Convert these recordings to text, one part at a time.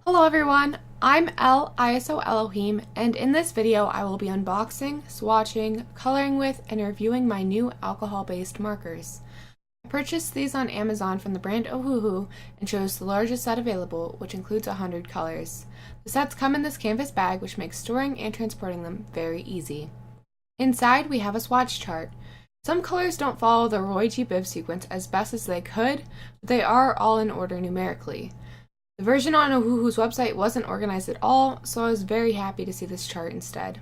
Hello everyone, I'm Elle ISO Elohim, and in this video I will be unboxing, swatching, coloring with, and reviewing my new alcohol-based markers. I purchased these on Amazon from the brand Ohuhu and chose the largest set available, which includes 100 colors. The sets come in this canvas bag, which makes storing and transporting them very easy. Inside we have a swatch chart. Some colors don't follow the Roy G. Biv sequence as best as they could, but they are all in order numerically. The version on Ohuhu's website wasn't organized at all, so I was very happy to see this chart instead.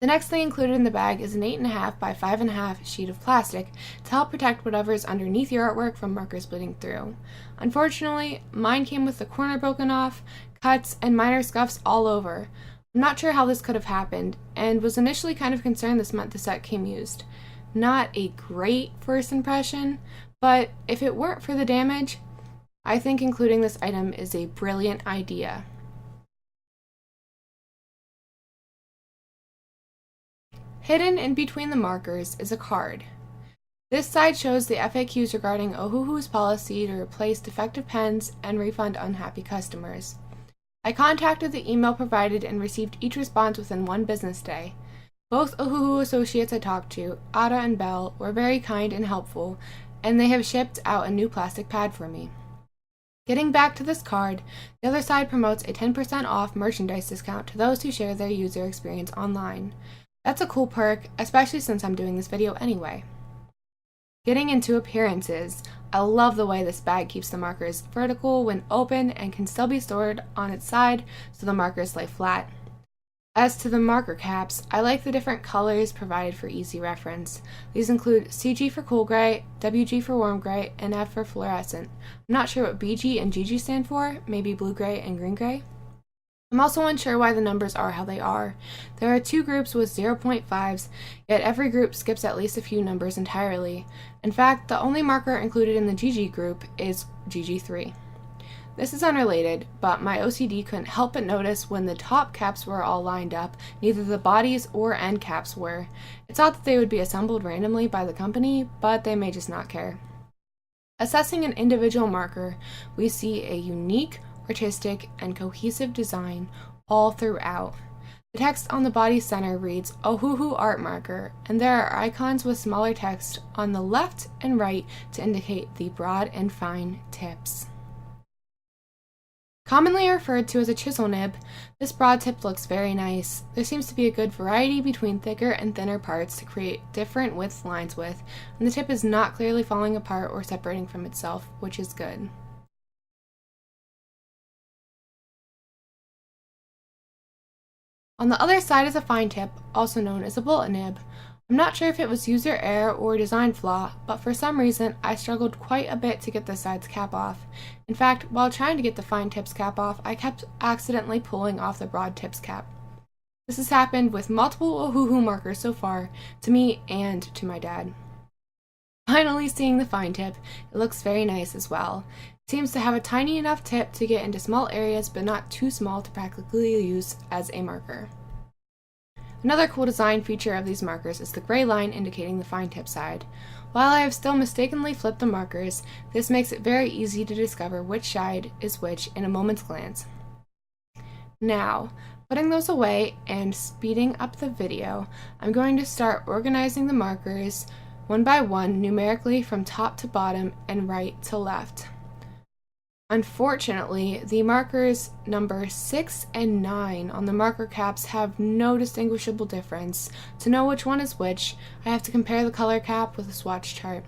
The next thing included in the bag is an 8.5 by 5.5 sheet of plastic to help protect whatever is underneath your artwork from markers bleeding through. Unfortunately, mine came with the corner broken off, cuts, and minor scuffs all over. I'm not sure how this could have happened, and was initially kind of concerned this meant the set came used. Not a great first impression, but if it weren't for the damage, I think including this item is a brilliant idea. Hidden in between the markers is a card. This side shows the FAQs regarding Ohuhu's policy to replace defective pens and refund unhappy customers. I contacted the email provided and received each response within 1 business day. Both Ohuhu associates I talked to, Ada and Belle, were very kind and helpful, and they have shipped out a new plastic pad for me. Getting back to this card, the other side promotes a 10% off merchandise discount to those who share their user experience online. That's a cool perk, especially since I'm doing this video anyway. Getting into appearances, I love the way this bag keeps the markers vertical when open and can still be stored on its side so the markers lay flat. As to the marker caps, I like the different colors provided for easy reference. These include CG for cool gray, WG for warm gray, and F for fluorescent. I'm not sure what BG and GG stand for, maybe blue gray and green gray. I'm also unsure why the numbers are how they are. There are 2 groups with 0.5s, yet every group skips at least a few numbers entirely. In fact, the only marker included in the GG group is GG3. This is unrelated, but my OCD couldn't help but notice when the top caps were all lined up, neither the bodies or end caps were. It's thought that they would be assembled randomly by the company, but they may just not care. Assessing an individual marker, we see a unique, artistic, and cohesive design all throughout. The text on the body center reads Ohuhu Art Marker, and there are icons with smaller text on the left and right to indicate the broad and fine tips. Commonly referred to as a chisel nib, this broad tip looks very nice. There seems to be a good variety between thicker and thinner parts to create different width lines with, and the tip is not clearly falling apart or separating from itself, which is good. On the other side is a fine tip, also known as a bullet nib. I'm not sure if it was user error or design flaw, but for some reason I struggled quite a bit to get the side's cap off. In fact, while trying to get the fine tip's cap off, I kept accidentally pulling off the broad tip's cap. This has happened with multiple Ohuhu markers so far, to me and to my dad. Finally seeing the fine tip, it looks very nice as well. It seems to have a tiny enough tip to get into small areas but not too small to practically use as a marker. Another cool design feature of these markers is the gray line indicating the fine tip side. While I have still mistakenly flipped the markers, this makes it very easy to discover which side is which in a moment's glance. Now, putting those away and speeding up the video, I'm going to start organizing the markers one by one numerically from top to bottom and right to left. Unfortunately, the markers number 6 and 9 on the marker caps have no distinguishable difference. To know which one is which, I have to compare the color cap with a swatch chart.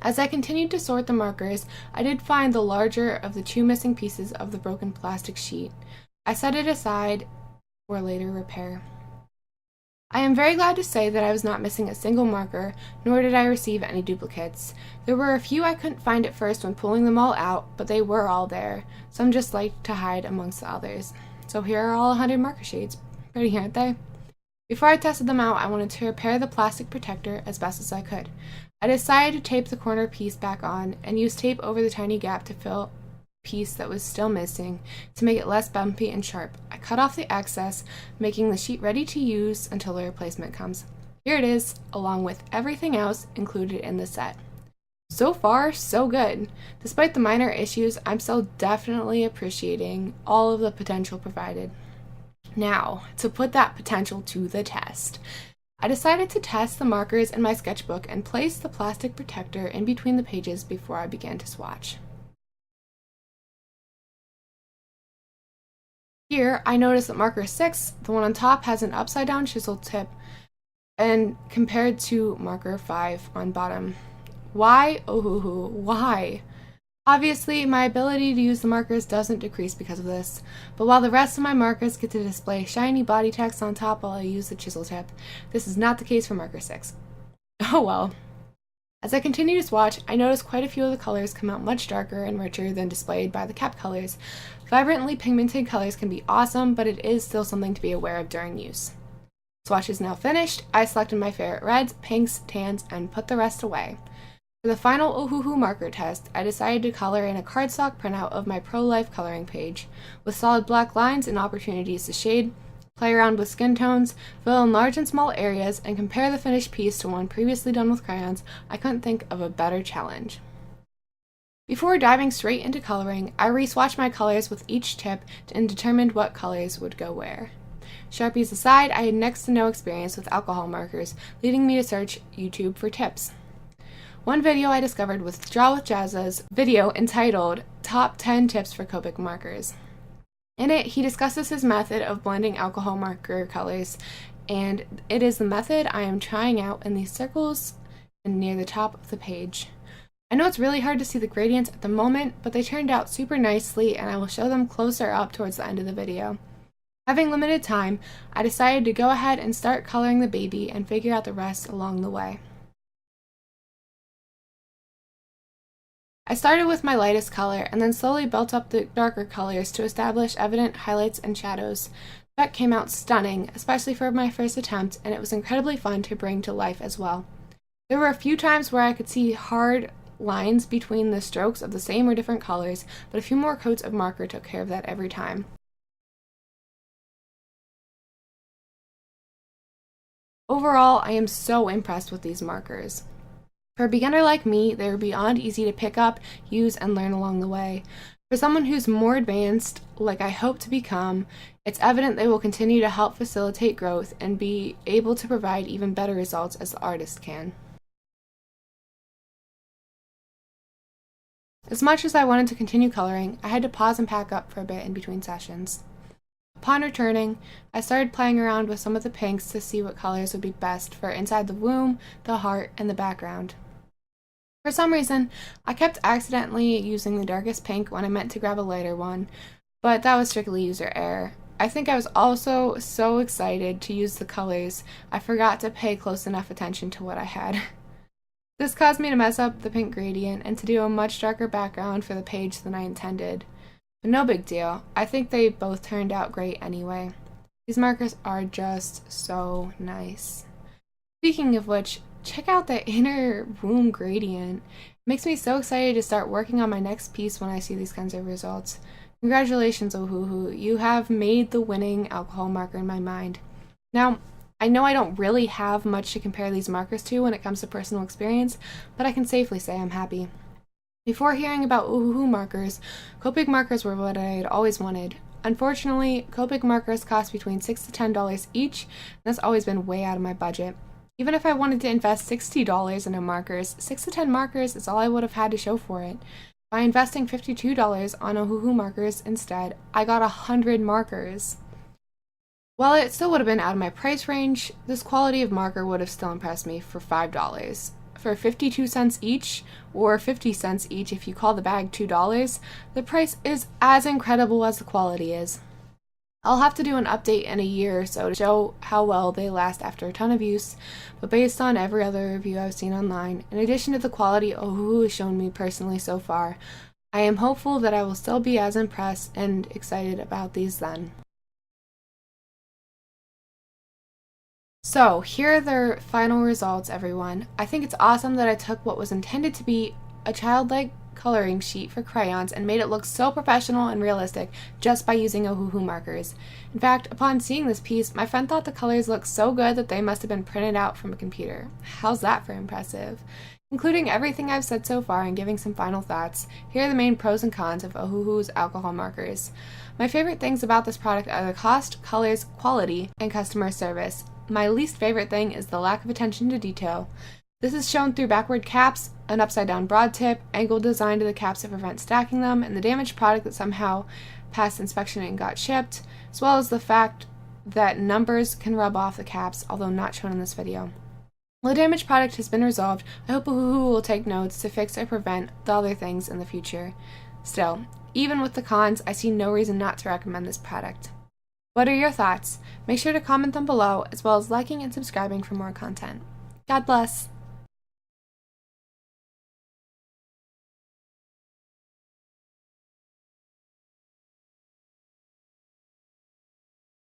As I continued to sort the markers, I did find the larger of the 2 missing pieces of the broken plastic sheet. I set it aside for later repair. I am very glad to say that I was not missing a single marker, nor did I receive any duplicates. There were a few I couldn't find at first when pulling them all out, but they were all there. Some just like to hide amongst the others. So here are all 100 marker shades. Pretty, aren't they? Before I tested them out, I wanted to repair the plastic protector as best as I could. I decided to tape the corner piece back on and use tape over the tiny gap to fill piece that was still missing to make it less bumpy and sharp. I cut off the excess, making the sheet ready to use until the replacement comes. Here it is, along with everything else included in the set. So far, so good. Despite the minor issues, I'm still definitely appreciating all of the potential provided. Now, to put that potential to the test, I decided to test the markers in my sketchbook and place the plastic protector in between the pages before I began to swatch. Here, I noticed that marker 6, the one on top, has an upside down chisel tip and compared to marker 5 on bottom. Why? Ohuhu, why? Obviously, my ability to use the markers doesn't decrease because of this, but while the rest of my markers get to display shiny body text on top while I use the chisel tip, this is not the case for marker 6. Oh well. As I continue to swatch, I notice quite a few of the colors come out much darker and richer than displayed by the cap colors. Vibrantly pigmented colors can be awesome, but it is still something to be aware of during use. Swatch is now finished. I selected my favorite reds, pinks, tans, and put the rest away. For the final Ohuhu marker test, I decided to color in a cardstock printout of my pro-life coloring page, with solid black lines and opportunities to shade, play around with skin tones, fill in large and small areas, and compare the finished piece to one previously done with crayons. I couldn't think of a better challenge. Before diving straight into coloring, I re-swatched my colors with each tip and determined what colors would go where. Sharpies aside, I had next to no experience with alcohol markers, leading me to search YouTube for tips. One video I discovered was Draw with Jazza's video entitled Top 10 Tips for COPIC Markers. In it, he discusses his method of blending alcohol marker colors, and it is the method I am trying out in these circles and near the top of the page. I know it's really hard to see the gradients at the moment, but they turned out super nicely, and I will show them closer up towards the end of the video. Having limited time, I decided to go ahead and start coloring the baby and figure out the rest along the way. I started with my lightest color and then slowly built up the darker colors to establish evident highlights and shadows. The effect came out stunning, especially for my first attempt, and it was incredibly fun to bring to life as well. There were a few times where I could see hard lines between the strokes of the same or different colors, but a few more coats of marker took care of that every time. Overall, I am so impressed with these markers. For a beginner like me, they are beyond easy to pick up, use, and learn along the way. For someone who's more advanced, like I hope to become, it's evident they will continue to help facilitate growth and be able to provide even better results as the artist can. As much as I wanted to continue coloring, I had to pause and pack up for a bit in between sessions. Upon returning, I started playing around with some of the pinks to see what colors would be best for inside the womb, the heart, and the background. For some reason, I kept accidentally using the darkest pink when I meant to grab a lighter one, but that was strictly user error. I think I was also so excited to use the colors, I forgot to pay close enough attention to what I had. This caused me to mess up the pink gradient and to do a much darker background for the page than I intended. But no big deal. I think they both turned out great anyway. These markers are just so nice. Speaking of which, check out the inner womb gradient. It makes me so excited to start working on my next piece when I see these kinds of results. Congratulations, Ohuhu. You have made the winning alcohol marker in my mind. Now, I know I don't really have much to compare these markers to when it comes to personal experience, but I can safely say I'm happy. Before hearing about Ohuhu markers, COPIC markers were what I had always wanted. Unfortunately, COPIC markers cost between $6 to $10 each, and that's always been way out of my budget. Even if I wanted to invest $60 into markers, 6 to 10 markers is all I would have had to show for it. By investing $52 on Ohuhu markers instead, I got 100 markers. While it still would have been out of my price range, this quality of marker would have still impressed me for $5. For 52 cents each, or 50 cents each if you call the bag $2, the price is as incredible as the quality is. I'll have to do an update in a year or so to show how well they last after a ton of use, but based on every other review I've seen online, in addition to the quality Ohuhu has shown me personally so far, I am hopeful that I will still be as impressed and excited about these then. So, here are the final results, everyone. I think it's awesome that I took what was intended to be a childlike coloring sheet for crayons and made it look so professional and realistic just by using Ohuhu markers. In fact, upon seeing this piece, my friend thought the colors looked so good that they must have been printed out from a computer. How's that for impressive? Including everything I've said so far and giving some final thoughts, here are the main pros and cons of Ohuhu's alcohol markers. My favorite things about this product are the cost, colors, quality, and customer service. My least favorite thing is the lack of attention to detail. This is shown through backward caps, an upside-down broad tip, angled design to the caps to prevent stacking them, and the damaged product that somehow passed inspection and got shipped, as well as the fact that numbers can rub off the caps, although not shown in this video. While the damaged product has been resolved, I hope Ohuhu will take notes to fix or prevent the other things in the future. Still, even with the cons, I see no reason not to recommend this product. What are your thoughts? Make sure to comment them below, as well as liking and subscribing for more content. God bless!